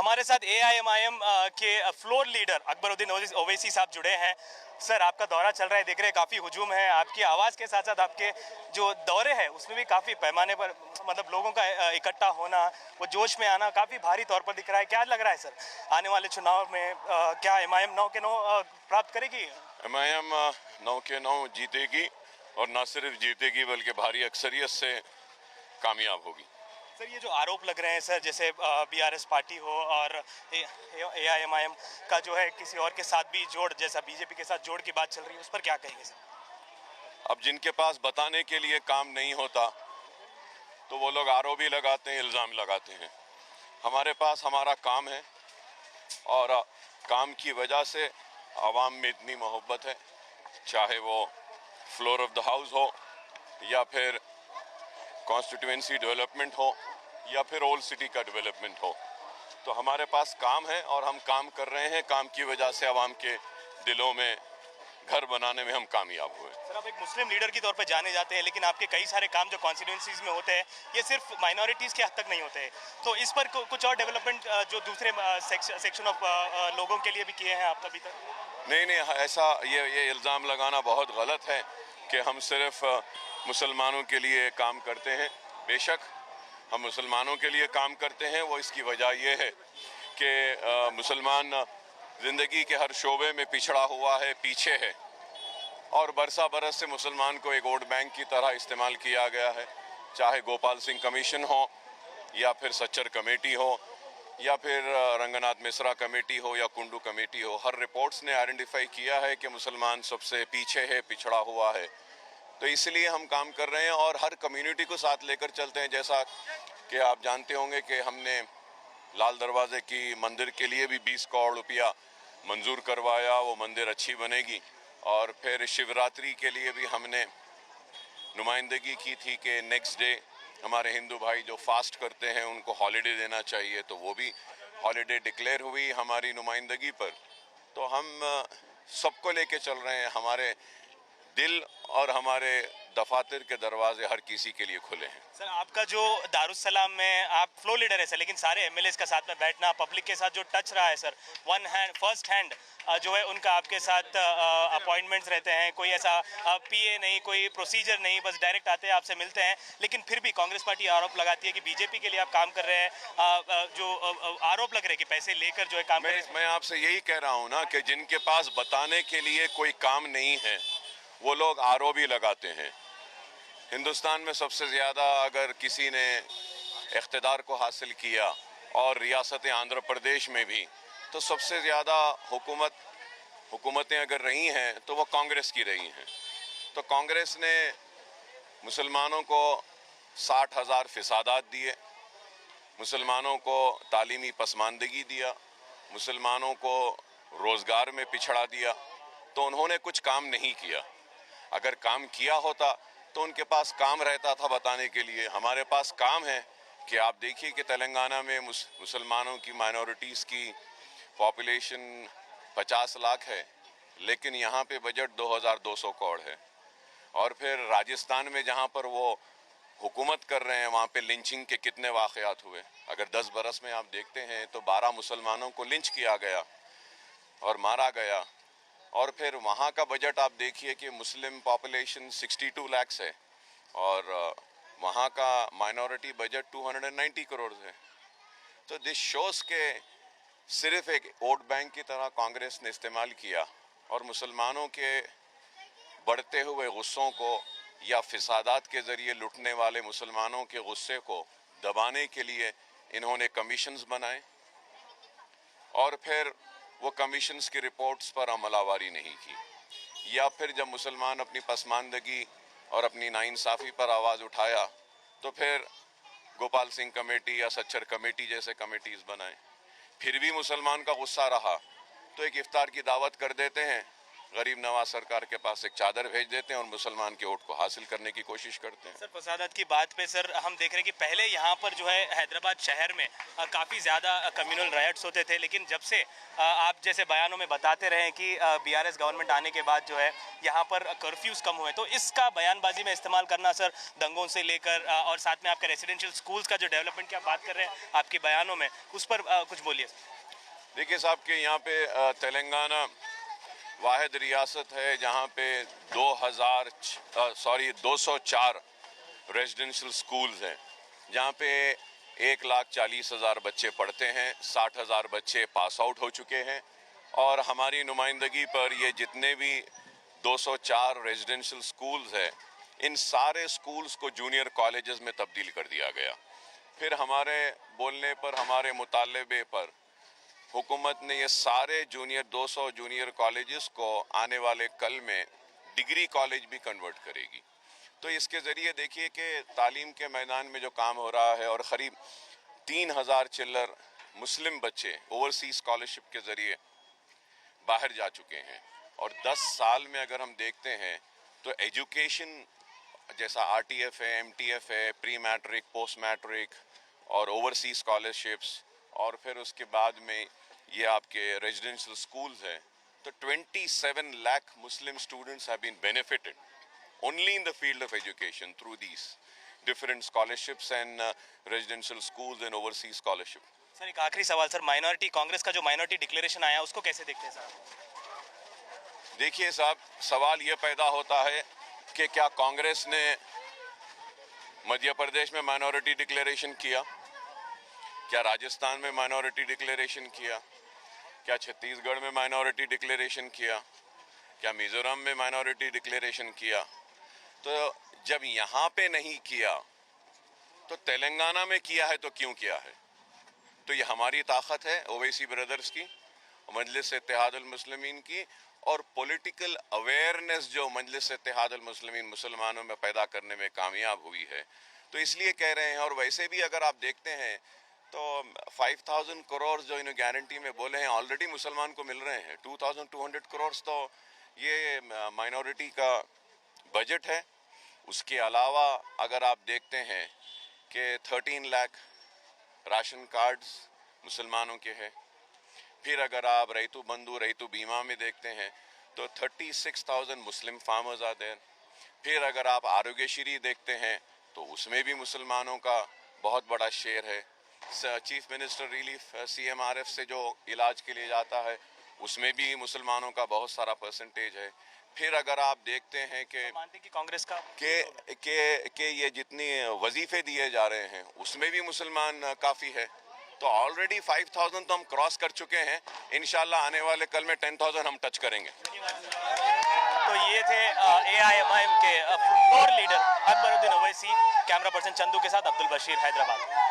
हमारे साथ एआईएमआईएम के फ्लोर लीडर अकबरुद्दीन ओवैसी साहब जुड़े हैं। सर, आपका दौरा चल रहा है, देख रहे हैं काफ़ी हुजूम है। आपकी आवाज़ के साथ साथ आपके जो दौरे हैं उसमें भी काफ़ी पैमाने पर मतलब लोगों का इकट्ठा होना, वो जोश में आना काफ़ी भारी तौर पर दिख रहा है। क्या लग रहा है सर, आने वाले चुनाव में क्या एमआईएम 9 के 9 प्राप्त करेगी? एमआईएम 9 के 9 जीतेगी, और न सिर्फ जीतेगी बल्कि भारी अक्सरियत से कामयाब होगी। सर, ये जो आरोप लग रहे हैं सर, जैसे बीआरएस पार्टी हो और एआईएमआईएम का जो है किसी और के साथ भी जोड़, जैसा बीजेपी के साथ जोड़ की बात चल रही है, उस पर क्या कहेंगे सर? अब जिनके पास बताने के लिए काम नहीं होता तो वो लोग आरोप भी लगाते हैं, इल्ज़ाम लगाते हैं। हमारे पास हमारा काम है, और काम की वजह से आवाम में इतनी मोहब्बत है, चाहे वो फ्लोर ऑफ द हाउस हो, या फिर कॉन्स्टिट्यूएंसी डेवलपमेंट हो, या फिर ओल्ड सिटी का डेवलपमेंट हो। तो हमारे पास काम है और हम काम कर रहे हैं। काम की वजह से आवाम के दिलों में घर बनाने में हम कामयाब हुए। सर, आप एक मुस्लिम लीडर के तौर पे जाने जाते हैं, लेकिन आपके कई सारे काम जो कॉन्स्टिट्यूंसीज में होते हैं ये सिर्फ माइनॉरिटीज़ के हद तक नहीं होते हैं। तो इस पर कुछ और डेवलपमेंट जो दूसरे सेक्शन ऑफ लोगों के लिए भी किए हैं आप अभी तक? नहीं, ऐसा ये इल्ज़ाम लगाना बहुत गलत है कि हम सिर्फ मुसलमानों के लिए काम करते हैं। बेशक हम मुसलमानों के लिए काम करते हैं। वो इसकी वजह यह है कि मुसलमान ज़िंदगी के हर शोबे में पिछड़ा हुआ है, पीछे है, और बरसा बरस से मुसलमान को एक वोट बैंक की तरह इस्तेमाल किया गया है। चाहे गोपाल सिंह कमीशन हो, या फिर सच्चर कमेटी हो, या फिर रंगनाथ मिश्रा कमेटी हो, या कुंडू कमेटी हो, हर रिपोर्ट्स ने आइडेंटिफाई किया है कि मुसलमान सबसे पीछे है, पिछड़ा हुआ है। तो इसलिए हम काम कर रहे हैं और हर कम्युनिटी को साथ लेकर चलते हैं। जैसा कि आप जानते होंगे कि हमने लाल दरवाजे की मंदिर के लिए भी 20 करोड़ रुपया मंजूर करवाया, वो मंदिर अच्छी बनेगी। और फिर शिवरात्रि के लिए भी हमने नुमाइंदगी की थी कि नेक्स्ट डे हमारे हिंदू भाई जो फास्ट करते हैं उनको हॉलिडे देना चाहिए, तो वो भी हॉलिडे डिक्लेयर हुई हमारी नुमाइंदगी पर। तो हम सबको लेके चल रहे हैं। हमारे दिल और हमारे दफातर के दरवाजे हर किसी के लिए खुले हैं। सर, आपका जो दारुसलाम में आप फ्लो लीडर है सर, लेकिन सारे एमएलएस का साथ में बैठना, पब्लिक के साथ जो टच रहा है सर, फर्स्ट हैंड जो है उनका आपके साथ अपॉइंटमेंट्स रहते हैं, कोई ऐसा पीए नहीं, कोई प्रोसीजर नहीं, बस डायरेक्ट आते हैं, आपसे मिलते हैं। लेकिन फिर भी कांग्रेस पार्टी आरोप लगाती है कि बीजेपी के लिए आप काम कर रहे हैं, जो आरोप लग रहे हैं कि पैसे लेकर जो है काम कर रहे हैं। मैं आपसे यही कह रहा हूँ ना कि जिनके पास बताने के लिए कोई काम नहीं है वो लोग आरोप ही लगाते हैं। हिंदुस्तान में सबसे ज़्यादा अगर किसी ने इख्तिदार को हासिल किया, और रियासत आंध्र प्रदेश में भी, तो सबसे ज़्यादा हुकूमतें अगर रही हैं तो वो कांग्रेस की रही हैं। तो कांग्रेस ने मुसलमानों को 60,000 फ़िसादात दिए, मुसलमानों को तालीमी पसमानदगी दिया, मुसलमानों को रोज़गार में पिछड़ा दिया। तो उन्होंने कुछ काम नहीं किया। अगर काम किया होता तो उनके पास काम रहता था बताने के लिए। हमारे पास काम है कि आप देखिए कि तेलंगाना में मुसलमानों की माइनॉरिटीज़ की पॉपुलेशन 50 लाख है, लेकिन यहाँ पे बजट 2200 करोड़ है। और फिर राजस्थान में जहाँ पर वो हुकूमत कर रहे हैं वहाँ पे लिंचिंग के कितने वाक़यात हुए। अगर 10 बरस में आप देखते हैं तो 12 मुसलमानों को लिंच किया गया और मारा गया। और फिर वहाँ का बजट आप देखिए कि मुस्लिम पॉपुलेशन 62 लाख है, और वहाँ का माइनॉरिटी बजट 290 करोड़ है। तो दिस शोज़ के सिर्फ एक वोट बैंक की तरह कांग्रेस ने इस्तेमाल किया, और मुसलमानों के बढ़ते हुए गुस्सों को या फिसादात के ज़रिए लुटने वाले मुसलमानों के गुस्से को दबाने के लिए इन्होंने कमीशंस बनाए, और फिर वो कमीशंस की रिपोर्ट्स पर अमलावारी नहीं की। या फिर जब मुसलमान अपनी पसमानदगी और अपनी नाइंसाफ़ी पर आवाज़ उठाया तो फिर गोपाल सिंह कमेटी या सच्चर कमेटी जैसे कमेटीज़ बनाए। फिर भी मुसलमान का गुस्सा रहा तो एक इफ्तार की दावत कर देते हैं गरीब नवाज सरकार के पास एक चादर भेज देते हैं और मुसलमान के वोट को हासिल करने की कोशिश करते हैं। सर फसादात की बात पे सर हम देख रहे हैं कि पहले यहाँ पर जो है हैदराबाद शहर में काफ़ी ज़्यादा कम्युनल रायट्स होते थे, लेकिन जब से आप जैसे बयानों में बताते रहे कि बीआरएस गवर्नमेंट आने के बाद जो है यहाँ पर कर्फ्यूज़ कम हुए, तो इसका बयानबाजी में इस्तेमाल करना सर दंगों से लेकर और साथ में आपका रेजिडेंशियल स्कूल्स का जो डेवलपमेंट की आप बात कर रहे हैं आपके बयानों में, उस पर कुछ बोलिए। देखिए साहब के यहाँ पे तेलंगाना वाहिद रियासत है जहाँ पे 204 रेजिडेंशियल स्कूल्स हैं, जहाँ पे 1,40,000 बच्चे पढ़ते हैं, 60,000 बच्चे पास आउट हो चुके हैं। और हमारी नुमाइंदगी पर ये जितने भी 204 रेजिडेंशियल स्कूल्स हैं, इन सारे स्कूल्स को जूनियर कॉलेजेस में तब्दील कर दिया गया। फिर हमारे बोलने पर, हमारे मुतालबे पर हुकूमत ने ये सारे 200 जूनियर कॉलेजेस को आने वाले कल में डिग्री कॉलेज भी कन्वर्ट करेगी। तो इसके ज़रिए देखिए कि तालीम के मैदान में जो काम हो रहा है, और क़रीब 3,000 चिल्लर मुस्लिम बच्चे ओवरसीज स्कॉलरशिप के ज़रिए बाहर जा चुके हैं। और 10 साल में अगर हम देखते हैं तो एजुकेशन जैसा RTF है, MTF है, प्री मैट्रिक, पोस्ट मैट्रिक और ओवरसीज स्कॉलरशिप्स, और फिर उसके बाद में ये आपके रेजिडेंशियल स्कूल्स हैं, तो 27 lakh Muslim students have been benefited only in the field of education through these different scholarships and residential schools and overseas scholarship. Sir एक आखिरी सवाल सर, माइनॉरिटी कांग्रेस का जो माइनॉरिटी डिक्लेरेशन आया उसको कैसे देखते हैं सर? देखिए साहब, सवाल ये पैदा होता है कि क्या कांग्रेस ने मध्य प्रदेश में माइनॉरिटी डिक्लेरेशन किया, क्या राजस्थान में माइनॉरिटी डिक्लेरेशन किया, क्या छत्तीसगढ़ में माइनॉरिटी डिक्लेरेशन किया, क्या मिजोरम में माइनॉरिटी डिक्लेरेशन किया? तो जब यहाँ पे नहीं किया तो तेलंगाना में किया है, तो क्यों किया है? तो ये हमारी ताकत है, ओवैसी ब्रदर्स की, मजलिस इत्तेहादुल मुस्लिमीन की, और पॉलिटिकल अवेयरनेस जो मजलिस इत्तेहादुल मुस्लिमीन मुसलमानों में पैदा करने में कामयाब हुई है। तो इसलिए कह रहे हैं। और वैसे भी अगर आप देखते हैं तो 5,000 करोड़ जो इन्हें गारंटी में बोले हैं ऑलरेडी मुसलमान को मिल रहे हैं। 2,200 करोड़ तो ये माइनॉरिटी का बजट है। उसके अलावा अगर आप देखते हैं कि 13 लाख राशन कार्ड्स मुसलमानों के हैं। फिर अगर आप रैतु बंधु, रैतु बीमा में देखते हैं तो 36,000 मुस्लिम फार्मर्स आते हैं। फिर अगर आप आरोग्यश्री देखते हैं तो उसमें भी मुसलमानों का बहुत बड़ा शेयर है। चीफ मिनिस्टर रिलीफ CMRF से जो इलाज के लिए जाता है उसमें भी मुसलमानों का बहुत सारा परसेंटेज है। फिर अगर आप देखते हैं कि मानते कि कांग्रेस का के ये जितनी वजीफे दिए जा रहे हैं उसमें भी मुसलमान काफ़ी है। तो ऑलरेडी 5,000 तो हम क्रॉस कर चुके हैं। इंशाल्लाह आने वाले कल में 10,000 हम टच करेंगे। तो ये थे AIMIM के floor leader Akbaruddin Owaisi. Camera person Chandu के साथ अब्दुल बशीर, हैदराबाद।